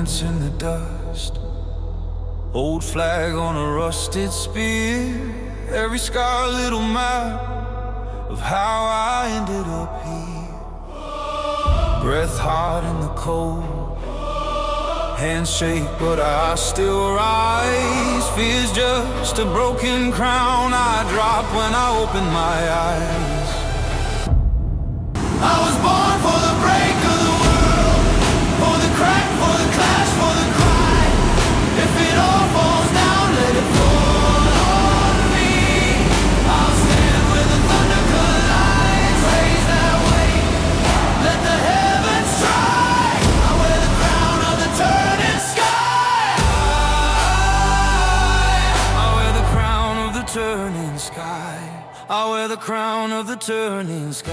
footprints in the dust. Old flag on a rusted spear. Every scar a little map of how I ended up here. Breath hot in the cold, hands shake but I still rise. Fear's just a broken crown I drop when I open my eyes. I was born for the break of the world, for the crack, for the clash, for the cry. If it all falls down, let it fall on me. I'll stand where the thunder collides. Raise that weight, let the heavens strike. I wear the crown of the turning sky. I wear the crown of the turning sky. I wear the crown of the turning sky.